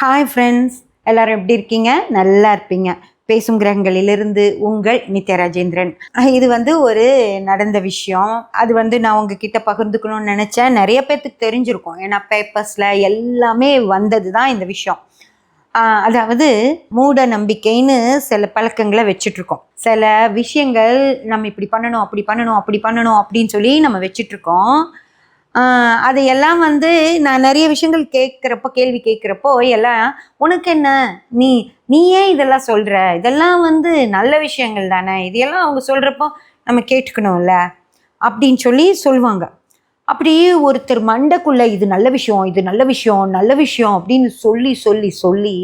Hi friends, எல்லாரும் எப்படி இருக்கீங்க? நல்லா இருப்பீங்க. பேசும் கிரகங்களிலிருந்து உங்கள் நித்யா ராஜேந்திரன். இது ஒரு நடந்த விஷயம். அது நான் உங்ககிட்ட பகிர்ந்துக்கணும்னு நினச்சேன். நிறைய பேர்த்துக்கு தெரிஞ்சிருக்கும். ஏன்னா பேப்பர்ஸில் எல்லாமே வந்தது தான் இந்த விஷயம். அதாவது மூட நம்பிக்கைன்னு சில பழக்கங்களை வச்சிட்ருக்கோம். சில விஷயங்கள் நம்ம இப்படி பண்ணணும், அப்படி பண்ணணும், அப்படி பண்ணணும் அப்படின்னு சொல்லி நம்ம வச்சிட்ருக்கோம். அதையெல்லாம் நான் நிறைய விஷயங்கள் கேள்வி கேட்குறப்போ எல்லாம், உனக்கு என்ன, நீ ஏன் இதெல்லாம் சொல்கிற, இதெல்லாம் நல்ல விஷயங்கள் தானே, இதையெல்லாம் அவங்க சொல்கிறப்போ நம்ம கேட்டுக்கணும்ல அப்படின்னு சொல்லி சொல்லுவாங்க. அப்படியே ஒருத்தர் மண்டைக்குள்ளே இது நல்ல விஷயம், இது நல்ல விஷயம், நல்ல விஷயம் அப்படின்னு சொல்லி சொல்லி சொல்லி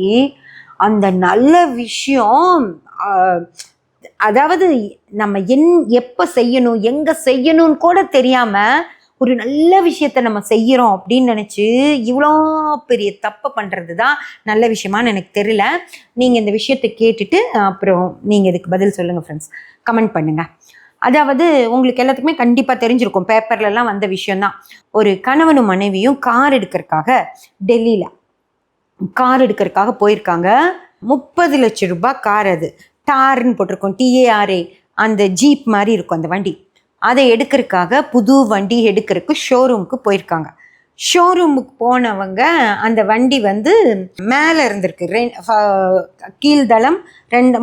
அந்த நல்ல விஷயம், அதாவது நம்ம எப்போ செய்யணும், எங்கே செய்யணும்னு கூட தெரியாமல் ஒரு நல்ல விஷயத்த நம்ம செய்கிறோம் அப்படின்னு நினச்சி இவ்வளோ பெரிய தப்பை பண்ணுறது தான் நல்ல விஷயமானு எனக்கு தெரியல. நீங்கள் இந்த விஷயத்தை கேட்டுட்டு அப்புறம் நீங்கள் இதுக்கு பதில் சொல்லுங்கள் ஃப்ரெண்ட்ஸ், கமெண்ட் பண்ணுங்கள். அதாவது உங்களுக்கு எல்லாத்துக்குமே கண்டிப்பாக தெரிஞ்சிருக்கும், பேப்பர்லலாம் வந்த விஷயந்தான். ஒரு கணவனும் மனைவியும் கார் எடுக்கிறதுக்காக டெல்லியில் கார் எடுக்கிறதுக்காக போயிருக்காங்க. 30 லட்சம் ரூபாய் கார். அது டார்ன்னு போட்டிருக்கோம், TARA, அந்த ஜீப் மாதிரி இருக்கும் அந்த வண்டி. அதை எடுக்கிறதுக்காக புது வண்டி எடுக்கிறதுக்கு ஷோரூமுக்கு போயிருக்காங்க. ஷோரூமுக்கு போனவங்க அந்த வண்டி மேலே இருந்திருக்கு. கீழ்தளம்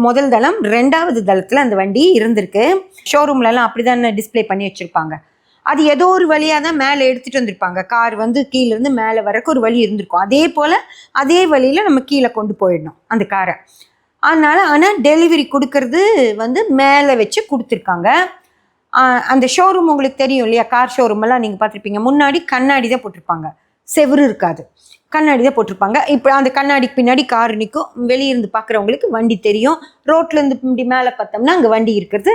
முதல் தளம், 2வது தளத்தில் அந்த வண்டி இருந்திருக்கு. ஷோரூம்லலாம் அப்படி தான் டிஸ்பிளே பண்ணி வச்சுருப்பாங்க. அது ஏதோ ஒரு வழியாக தான் மேலே எடுத்துகிட்டு வந்திருப்பாங்க. கார் கீழேருந்து மேலே வரக்கு ஒரு வழி இருந்திருக்கும். அதே போல் அதே வழியில் நம்ம கீழே கொண்டு போயிடணும் அந்த காரை. ஆனால் டெலிவரி கொடுக்கறது மேலே வச்சு கொடுத்துருக்காங்க. அந்த ஷோரூம் உங்களுக்கு தெரியும் இல்லையா, கார் ஷோரூமெல்லாம் நீங்கள் பார்த்துருப்பீங்க. முன்னாடி கண்ணாடி தான் போட்டிருப்பாங்க, செவுரு இருக்காது, கண்ணாடி தான் போட்டிருப்பாங்க. இப்போ அந்த கண்ணாடிக்கு பின்னாடி கார் நிற்கும். வெளியிருந்து பார்க்குறவங்களுக்கு வண்டி தெரியும். ரோட்லேருந்து இப்படி மேலே பார்த்தோம்னா அங்கே வண்டி இருக்கிறது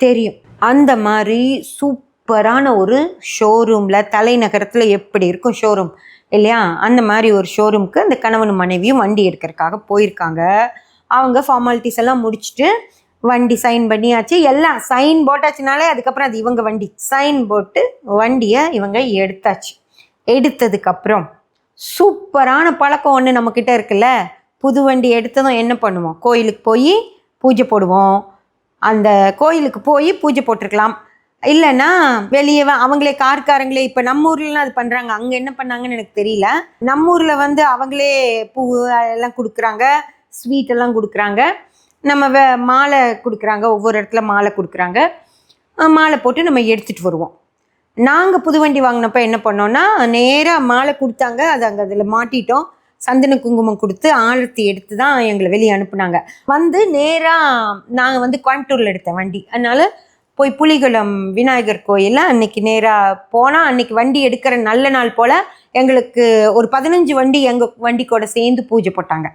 தெரியும். அந்த மாதிரி சூப்பரான ஒரு ஷோரூமில், தலைநகரத்தில் எப்படி இருக்கும் ஷோரூம் இல்லையா, அந்த மாதிரி ஒரு ஷோரூமுக்கு அந்த கணவனும் மனைவியும் வண்டி எடுக்கிறதுக்காக போயிருக்காங்க. அவங்க ஃபார்மாலிட்டிஸ் எல்லாம் முடிச்சுட்டு வண்டி சைன் பண்ணியாச்சு. எல்லாம் சைன் போட்டாச்சுனாலே அதுக்கப்புறம் அது இவங்க வண்டி. சைன் போட்டு வண்டியை இவங்க எடுத்தாச்சு. எடுத்ததுக்கப்புறம் சூப்பரான பழக்கம் ஒன்று நம்மக்கிட்ட இருக்குல்ல. புது வண்டி எடுத்ததும் என்ன பண்ணுவோம், கோயிலுக்கு போய் பூஜை போடுவோம். அந்த கோயிலுக்கு போய் பூஜை போட்டிருக்கலாம், இல்லைன்னா வெளியே அவங்களே கார்காரங்களே. இப்போ நம்ம ஊர்லலாம் அது பண்ணுறாங்க, அங்கே என்ன பண்ணாங்கன்னு எனக்கு தெரியல. நம்ம ஊரில் அவங்களே பூ எல்லாம் கொடுக்குறாங்க, ஸ்வீட் எல்லாம் கொடுக்குறாங்க. நம்ம மாலை கொடுக்குறாங்க, ஒவ்வொரு இடத்துல மாலை கொடுக்குறாங்க. மாலை போட்டு நம்ம எடுத்துகிட்டு வருவோம். நாங்கள் புது வண்டி வாங்கினப்போ என்ன பண்ணோன்னா, நேராக மாலை கொடுத்தாங்க, அது அதில் மாட்டிட்டோம். சந்தன குங்குமம் கொடுத்து ஆரத்தி எடுத்து தான் எங்களை வெளியே அனுப்புனாங்க. நேராக நாங்கள் கோயம்புத்தூரில் எடுத்தேன் வண்டி. அதனால் போய் புலிகுளம் விநாயகர் கோயிலில் அன்னைக்கு நேராக போனால், அன்னைக்கு வண்டி எடுக்கிற நல்ல நாள் போல் எங்களுக்கு ஒரு 15 வண்டி எங்கள் வண்டி கூட சேர்ந்து பூஜை போட்டாங்க.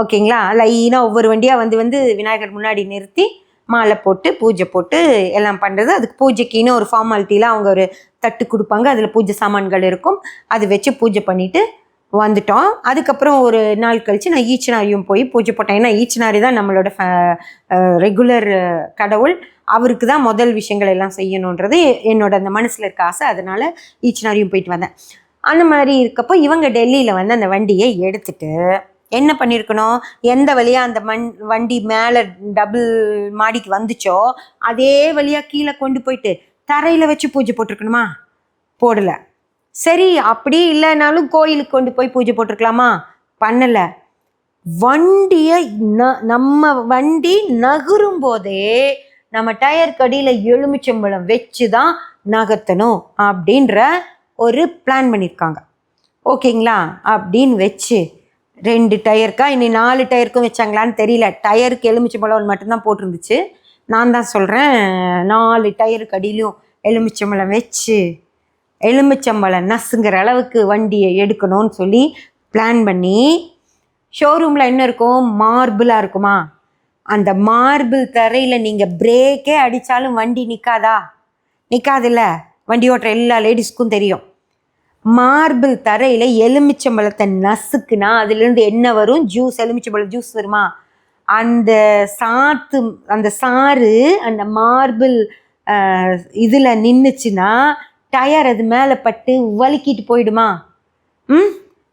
ஓகேங்களா, லைனாக ஒவ்வொரு வண்டியாக விநாயகர் முன்னாடி நிறுத்தி மாலை போட்டு பூஜை போட்டு எல்லாம் பண்ணுறது. அதுக்கு பூஜைக்குன்னு ஒரு ஃபார்மாலிட்டியில் அவங்க ஒரு தட்டு கொடுப்பாங்க, அதில் பூஜை சாமான்கள் இருக்கும். அது வச்சு பூஜை பண்ணிவிட்டு வந்துட்டோம். அதுக்கப்புறம் ஒரு நாள் கழித்து நான் ஈச்சனாரியும் போய் பூஜை போட்டேன். ஏன்னா ஈச்சனாரி தான் நம்மளோட ரெகுலர் கடவுள். அவருக்கு தான் முதல் விஷயங்கள் எல்லாம் செய்யணுன்றது என்னோட அந்த மனசில் இருக்க ஆசை. அதனால் ஈச்சனாரியும் போயிட்டு வந்தேன். அந்த மாதிரி இருக்கப்போ இவங்க டெல்லியில் அந்த வண்டியை எடுத்துட்டு என்ன பண்ணியிருக்கணும், எந்த வழியாக அந்த வண்டி மேலே டபுள் மாடிக்கு வந்துச்சோ அதே வழியாக கீழே கொண்டு போயிட்டு தரையில் வச்சு பூஜை போட்டிருக்கணுமா? போடலை. சரி, அப்படி இல்லைனாலும் கோயிலுக்கு கொண்டு போய் பூஜை போட்டிருக்கலாமா? பண்ணலை. வண்டியை நம்ம வண்டி நகரும் போதே நம்ம டயர் கடியில் எலுமிச்சம்பழம் வச்சு தான் நகர்த்தணும் அப்படின்ற ஒரு பிளான் பண்ணியிருக்காங்க. ஓகேங்களா, அப்படின்னு வச்சு 2 டயருக்கா இனி 4 டயருக்கும் வச்சாங்களான்னு தெரியல. டயருக்கு எலுமிச்சம்பழம் மட்டும்தான் போட்டிருந்துச்சு. நான் தான் சொல்கிறேன், 4 டயருக்கு அடியிலும் எலுமிச்சம்பழம் வச்சு எலுமிச்சம்பழம் நசுங்கிற அளவுக்கு வண்டியை எடுக்கணும்னு சொல்லி பிளான் பண்ணி, ஷோரூமில் என்ன இருக்கும், மார்பிளாக இருக்குமா, அந்த மார்பிள் தரையில் நீங்கள் பிரேக்கே அடித்தாலும் வண்டி நிற்காதா? நிற்காதில்ல. வண்டி ஓட்டுற எல்லா லேடிஸ்க்கும் தெரியும். மார்பிள் தரையில் எலுமிச்சம்பழத்தை நசுக்குனா அதுலேருந்து என்ன வரும், ஜூஸ், எலுமிச்சம்பழம் ஜூஸ் வருமா? அந்த சாறு அந்த மார்பிள் இதில் நின்றுச்சுன்னா டயர் அது மேலே பட்டு வலிக்கிட்டு போயிடுமா?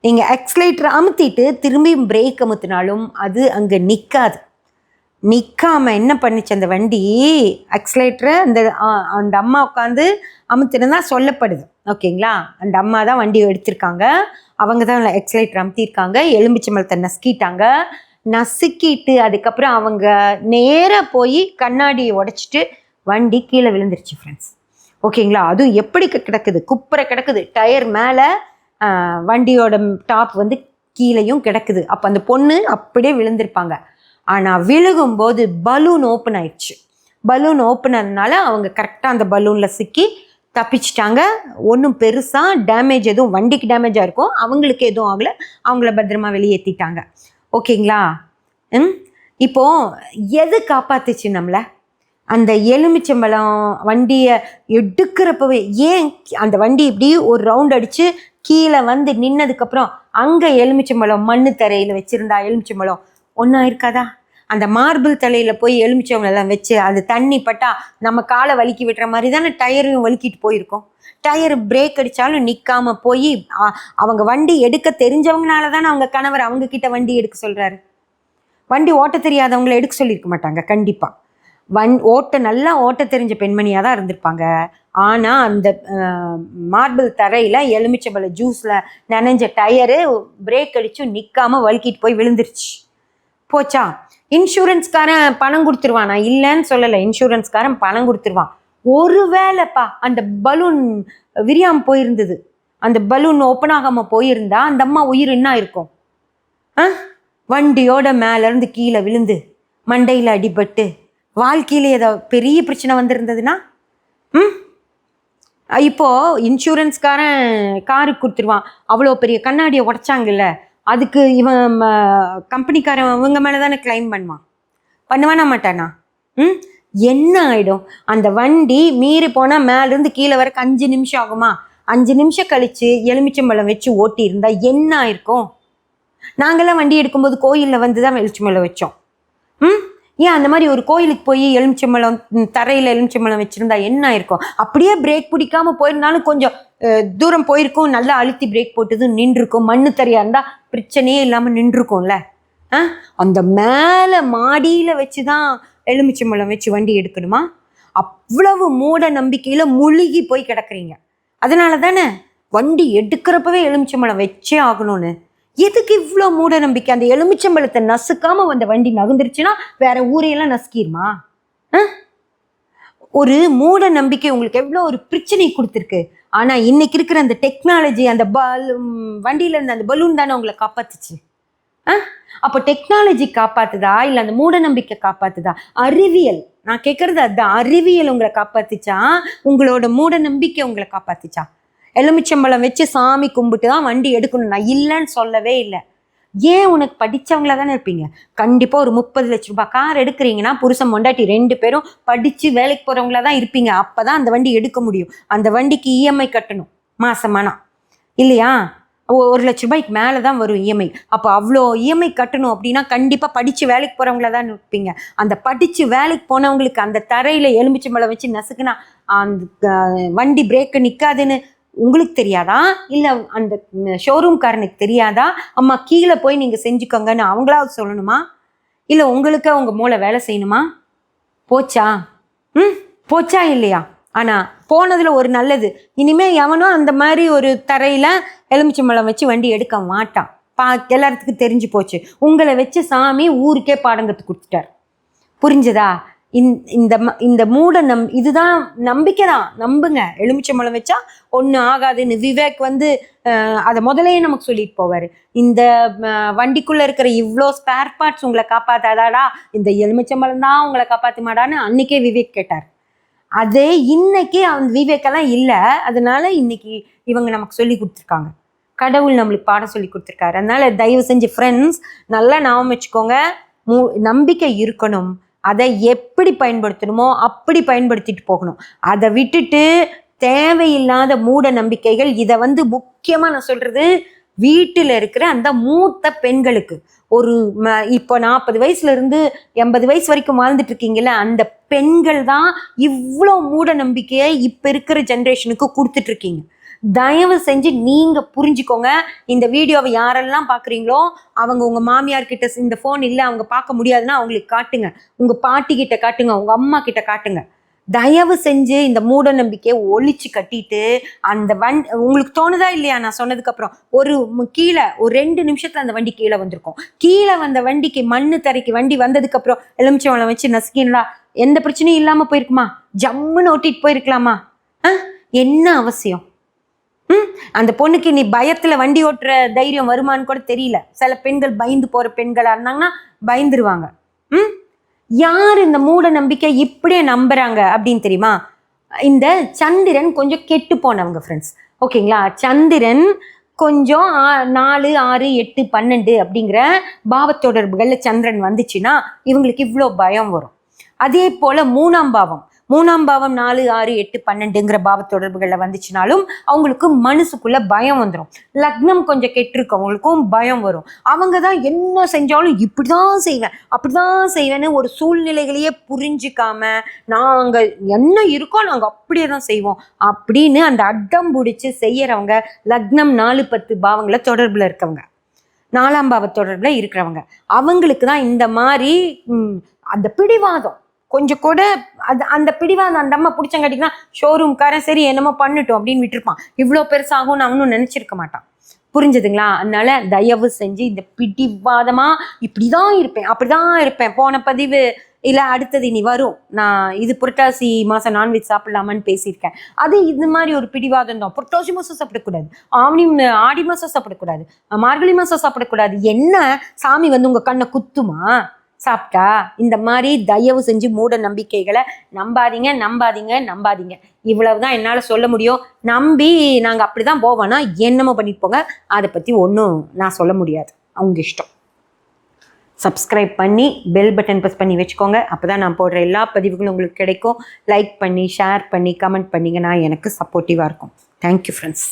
நீங்கள் எக்ஸ்லேட்டரை அமுத்திட்டு திரும்பியும் பிரேக் அமுத்தினாலும் அது அங்கே நிற்காம என்ன பண்ணிச்சு அந்த வண்டி, எக்ஸ்லேட்டரை அந்த அம்மா உட்காந்து அமுத்துன்னு சொல்லப்படுது. ஓகேங்களா, அந்த அம்மா தான் வண்டி எடுத்திருக்காங்க, அவங்க தான் எக்ஸ்லேட்டர் அமுத்திருக்காங்க. எலுமிச்சம்பழத்தை நசுக்கிட்டு அதுக்கப்புறம் அவங்க நேராக போய் கண்ணாடியை உடைச்சிட்டு வண்டி கீழே விழுந்துருச்சு ஃப்ரெண்ட்ஸ். ஓகேங்களா, அதுவும் எப்படி கிடக்குது, குப்புற கிடக்குது, டயர் மேலே வண்டியோட டாப் வந்து கீழேயும் கிடக்குது. அப்போ அந்த பொண்ணு அப்படியே விழுந்திருப்பாங்க. ஆனால் விழுகும்போது பலூன் ஓப்பன் ஆயிடுச்சு. பலூன் ஓப்பன் ஆனதுனால அவங்க கரெக்டாக அந்த பலூனில் சிக்கி தப்பிச்சிட்டாங்க. ஒன்றும் பெருசாக டேமேஜ் எதுவும், வண்டிக்கு டேமேஜாக இருக்கும், அவங்களுக்கு எதுவும் ஆகலை. அவங்கள பத்திரமா வெளியேற்றிட்டாங்க. ஓகேங்களா. இப்போது எது காப்பாத்துச்சு நம்மளை? அந்த எலுமிச்சம்பழம் வண்டியை எடுக்கிறப்பவே ஏன் அந்த வண்டி இப்படி ஒரு ரவுண்ட் அடித்து கீழே வந்து நின்னதுக்கப்புறம் அங்கே எலுமிச்சம்பழம் மண்ணு தரையில் வச்சுருந்தா எலுமிச்சம்பழம் ஒன்றும் இருக்காதா? அந்த மார்பிள் தலையில் போய் எலுமிச்சம்பழம் வச்சு அது தண்ணி பட்டா நம்ம காலை வலிக்கி விட்டுற மாதிரி தானே டயரையும் வலிக்கிட்டு போயிருக்கோம். டயர் பிரேக் அடித்தாலும் நிற்காம போய் அவங்க வண்டி எடுக்க தெரிஞ்சவங்கனால தானே அவங்க கணவர் அவங்க கிட்ட வண்டி எடுக்க சொல்கிறாரு. வண்டி ஓட்ட தெரியாதவங்களை எடுக்க சொல்லியிருக்க மாட்டாங்க கண்டிப்பாக. நல்லா ஓட்ட தெரிஞ்ச பெண்மணியாக தான் இருந்திருப்பாங்க. ஆனால் அந்த மார்பிள் தரையில் எலுமிச்சம்பழ ஜூஸில் நனைஞ்ச டயரு பிரேக் அடிச்சும் நிற்காம வலிக்கிட்டு போய் விழுந்துருச்சு. போச்சா? இன்சூரன்ஸ்காரன் பணம் கொடுத்துருவான், நான் இல்லைன்னு சொல்லலை, இன்சூரன்ஸ்காரன் பணம் கொடுத்துருவான். ஒரு வேளைப்பா அந்த பலூன் விரியாமல் போயிருந்தது, அந்த பலூன் ஓப்பன் ஆகாமல் போயிருந்தா அந்த அம்மா உயிர் என்ன இருக்கும்? வண்டியோட மேலேருந்து கீழே விழுந்து மண்டையில் அடிபட்டு வாழ்க்கையில் ஏதாவது பெரிய பிரச்சனை வந்திருந்ததுன்னா இப்போது இன்சூரன்ஸ்காரன் காருக்கு கொடுத்துருவான். அவ்வளோ பெரிய கண்ணாடியை உடைச்சாங்கல்ல, அதுக்கு இவன் கம்பெனிக்காரன் இவங்க மேலே தானே கிளைம் பண்ணுவானா மாட்டானா? என்ன ஆகிடும்? அந்த வண்டி மீறி போனால் மேலேருந்து கீழே வரைக்கும் 5 நிமிஷம் ஆகுமா? 5 நிமிஷம் கழித்து எலுமிச்சம்பழம் வச்சு ஓட்டி இருந்தால் என்ன ஆயிருக்கும்? நாங்கள்லாம் வண்டி எடுக்கும்போது கோயிலில் வந்து தான் எலுமிச்சம்பழம் வச்சோம். ஏன் அந்த மாதிரி ஒரு கோயிலுக்கு போய் எலுமிச்சம்பழம் தரையில் எலுமிச்சம்பழம் வச்சுருந்தா என்ன ஆயிருக்கும்? அப்படியே பிரேக் பிடிக்காமல் போயிருந்தாலும் கொஞ்சம் தூரம் போயிருக்கும், நல்லா அழுத்தி பிரேக் போட்டது நின்றுருக்கும். மண்ணு தரையாக இருந்தால் பிரச்சனையே இல்லாமல் நின்றுருக்கும்ல. அந்த மேலே மாடியில் வச்சு தான் எலுமிச்சம்பழம் வச்சு வண்டி எடுக்கணுமா? அவ்வளவு மூட நம்பிக்கையில் முழுகி போய் கிடக்குறீங்க. அதனால தானே வண்டி எடுக்கிறப்பவே எலுமிச்சம்பழம் வச்சே ஆகணும்னு. எதுக்கு இவ்வளோ மூட நம்பிக்கை? அந்த எலுமிச்சம்பழத்தை நசுக்காமல் அந்த வண்டி நகர்ந்துருச்சுன்னா வேற ஊரையெல்லாம் நசுக்கிடுமா? ஒரு மூட நம்பிக்கை உங்களுக்கு எவ்வளோ ஒரு பிரச்சனை கொடுத்துருக்கு. ஆனால் இன்னைக்கு இருக்கிற அந்த டெக்னாலஜி, அந்த வண்டியில இருந்த அந்த பலூன் தானே உங்களை காப்பாத்துச்சு. அப்போ டெக்னாலஜி காப்பாத்துதா இல்லை அந்த மூட நம்பிக்கை காப்பாத்துதா? அறிவியல், நான் கேட்கறது அதுதான். அறிவியல் உங்களை காப்பாத்துச்சா, உங்களோட மூட நம்பிக்கை உங்களை காப்பாத்துச்சா? எலுமிச்சம்பழம் வச்சு சாமி கும்பிட்டு தான் வண்டி எடுக்கணும், நான் இல்லைன்னு சொல்லவே இல்லை. ஏன்? உனக்கு படித்தவங்களா தானே இருப்பீங்க. கண்டிப்பாக ஒரு 30 லட்ச ரூபாய் கார் எடுக்கிறீங்கன்னா புருஷன் பொண்டாட்டி 2 பேரும் படித்து வேலைக்கு போகிறவங்களா தான் இருப்பீங்க. அப்போ தான் அந்த வண்டி எடுக்க முடியும். அந்த வண்டிக்கு இஎம்ஐ கட்டணும் மாசமானா, இல்லையா? 1 லட்ச ரூபாய்க்கு மேலே தான் வரும் இஎம்ஐ. அப்போ அவ்வளோ இஎம்ஐ கட்டணும் அப்படின்னா கண்டிப்பாக படித்து வேலைக்கு போகிறவங்களா தான் இருப்பீங்க. அந்த படித்து வேலைக்கு போனவங்களுக்கு அந்த தரையில் எலுமிச்சம்பழம் வச்சு நசுக்குனா அந்த வண்டி பிரேக்கு நிற்காதுன்னு உங்களுக்கு தெரியாதா? இல்லை அந்த ஷோரூம்காரனுக்கு தெரியாதா? அம்மா கீழே போய் நீங்கள் செஞ்சுக்கோங்கன்னு அவங்களாவது சொல்லணுமா? இல்லை உங்களுக்கு உங்கள் மூளை வேலை செய்யணுமா? போச்சா? போச்சா இல்லையா? ஆனால் போனதில் ஒரு நல்லது, இனிமேல் எவனோ அந்த மாதிரி ஒரு தரையில் எலுமிச்சம்பழம் வச்சு வண்டி எடுக்க மாட்டான். எல்லாத்துக்கும் தெரிஞ்சு போச்சு. உங்களை வச்சு சாமி ஊருக்கே பாடம் கற்று கொடுத்துட்டார். புரிஞ்சதா? இந்த மூட இதுதான் நம்பிக்கை தான். நம்புங்க, எலுமிச்சம்பழம் வச்சா ஒன்றும் ஆகாதுன்னு விவேக் வந்து அதை முதலையே நமக்கு சொல்லிட்டு போவார். இந்த வண்டிக்குள்ளே இருக்கிற இவ்வளோ ஸ்பேர் பார்ட்ஸ் உங்களை காப்பாற்றாதாடா, இந்த எலுமிச்சம்பழம் தான் உங்களை காப்பாற்றுமாடான்னு அன்னைக்கே விவேக் கேட்டார். அதே இன்னைக்கு அந்த விவேக்கெல்லாம் இல்லை. அதனால இன்னைக்கு இவங்க நமக்கு சொல்லி கொடுத்துருக்காங்க. கடவுள் நம்மளுக்கு பாடம் சொல்லி கொடுத்துருக்காரு. அதனால தயவு செஞ்சு ஃப்ரெண்ட்ஸ் நல்லா ஞாபகம் வச்சுக்கோங்க, நம்பிக்கை இருக்கணும். அதை எப்படி பயன்படுத்தணுமோ அப்படி பயன்படுத்திட்டு போகணும். அதை விட்டுட்டு தேவையில்லாத மூட நம்பிக்கைகள், இதை வந்து முக்கியமாக நான் சொல்கிறது வீட்டில் இருக்கிற அந்த மூத்த பெண்களுக்கு, ஒரு இப்போ 40 வயசுலேருந்து 80 வயசு வரைக்கும் வாழ்ந்துட்டு இருக்கீங்களா, அந்த பெண்கள் தான் இவ்வளோ மூட நம்பிக்கையை இப்போ இருக்கிற ஜென்ரேஷனுக்கு கொடுத்துட்ருக்கீங்க. தயவு செஞ்சு நீங்க புரிஞ்சுக்கோங்க. இந்த வீடியோவை யாரெல்லாம் பாக்குறீங்களோ அவங்க உங்க மாமியார் கிட்ட இந்த போன் இல்லை அவங்க பார்க்க முடியாதுன்னா அவங்களுக்கு காட்டுங்க, உங்க பாட்டி கிட்ட காட்டுங்க, உங்க அம்மா கிட்ட காட்டுங்க. தயவு செஞ்சு இந்த மூட நம்பிக்கையை ஒழிச்சு கட்டிட்டு அந்த உங்களுக்கு தோணுதா இல்லையா நான் சொன்னதுக்கு அப்புறம் கீழே ஒரு 2 நிமிஷத்துல அந்த வண்டி கீழே வந்திருக்கும். கீழே வந்த வண்டிக்கு மண்ணு தரைக்கு வண்டி வந்ததுக்கு அப்புறம் எலுமிச்சம்பழம் வச்சு நசுக்கினா எந்த பிரச்சனையும் இல்லாம போயிருக்குமா? ஜம்முன்னு ஓட்டிட்டு போயிருக்கலாமா? என்ன அவசியம்? அந்த பொண்ணுக்கு நீ பயத்துல வண்டி ஓட்டுற தைரியம் வருமானு கூட தெரியல. சில பெண்கள் பயந்து போற பெண்களா இருந்தாங்கன்னா பயந்துருவாங்க. யார் இந்த மூட நம்பிக்கை இப்படியே நம்புறாங்க அப்படின்னு தெரியுமா? இந்த சந்திரன் கொஞ்சம் கெட்டு போனவங்க ஃப்ரெண்ட்ஸ், ஓகேங்களா? சந்திரன் கொஞ்சம் 4, 6, 8, 12 அப்படிங்கிற பாவத்தொடர்புகள்ல சந்திரன் வந்துச்சுன்னா இவங்களுக்கு இவ்வளோ பயம் வரும். அதே போல 3ஆம் பாவம் 4, 6, 8, 12ங்கிற பாவ தொடர்புகள்ல வந்துச்சுனாலும் அவங்களுக்கு மனசுக்குள்ள பயம் வந்துடும். லக்னம் கொஞ்சம் கெட்டிருக்கவங்களுக்கும் பயம் வரும். அவங்க தான் என்ன செஞ்சாலும் இப்படிதான் செய்வேன் அப்படிதான் செய்வேன்னு ஒரு சூழ்நிலைகளையே புரிஞ்சுக்காம நாங்க என்ன இருக்கோ நாங்க அப்படியே தான் செய்வோம் அப்படின்னு அந்த அடம் பிடிச்சு செய்யறவங்க லக்னம் 4, 10 பாவங்களை தொடர்புல இருக்கவங்க, 4ஆம் பாவ தொடர்புல இருக்கிறவங்க, அவங்களுக்கு தான் இந்த மாதிரி அந்த பிடிவாதம் கொஞ்சம் கூட அந்த பிடிவாதம் அந்த அம்மா பிடிச்சங்காட்டிங்கன்னா ஷோரூம்காரன் சரி என்னமோ பண்ணட்டும் அப்படின்னு விட்டுருப்பான். இவ்வளோ பெருசாகும் அவனும் நினைச்சிருக்க மாட்டான். புரிஞ்சுதுங்களா? அதனால தயவு செஞ்சு இந்த பிடிவாதமா இப்படிதான் இருப்பேன் அப்படிதான் இருப்பேன், போன பதிவு இல்லை அடுத்தது இனி வரும், நான் இது புரட்டாசி மாதம் நான்வெஜ் சாப்பிடலாமான்னு பேசியிருக்கேன். அது இது மாதிரி ஒரு பிடிவாதம் தான். புரட்டாசி மாதம் சாப்பிடக்கூடாது, ஆடி மாதம் சாப்பிடக்கூடாது, மார்கழி மாதம் சாப்பிடக்கூடாது. என்ன சாமி வந்து உங்கள் கண்ணை குத்துமா சாப்பிட்டா? இந்த மாதிரி தயவு செஞ்சு மூட நம்பிக்கைகளை நம்பாதீங்க நம்பாதீங்க நம்பாதீங்க. இவ்வளவுதான் என்னால் சொல்ல முடியும். நம்பி நாங்கள் அப்படிதான் போவோன்னா என்னமோ பண்ணிட்டு போங்க, அதை பற்றி ஒன்றும் நான் சொல்ல முடியாது, அவங்க இஷ்டம். சப்ஸ்கிரைப் பண்ணி பெல் பட்டன் ப்ரெஸ் பண்ணி வச்சுக்கோங்க. அப்போ தான் நான் போடுற எல்லா பதிவுகளும் உங்களுக்கு கிடைக்கும். லைக் பண்ணி ஷேர் பண்ணி கமெண்ட் பண்ணிங்கன்னா எனக்கு சப்போர்ட்டிவாக இருக்கும். Thank you friends.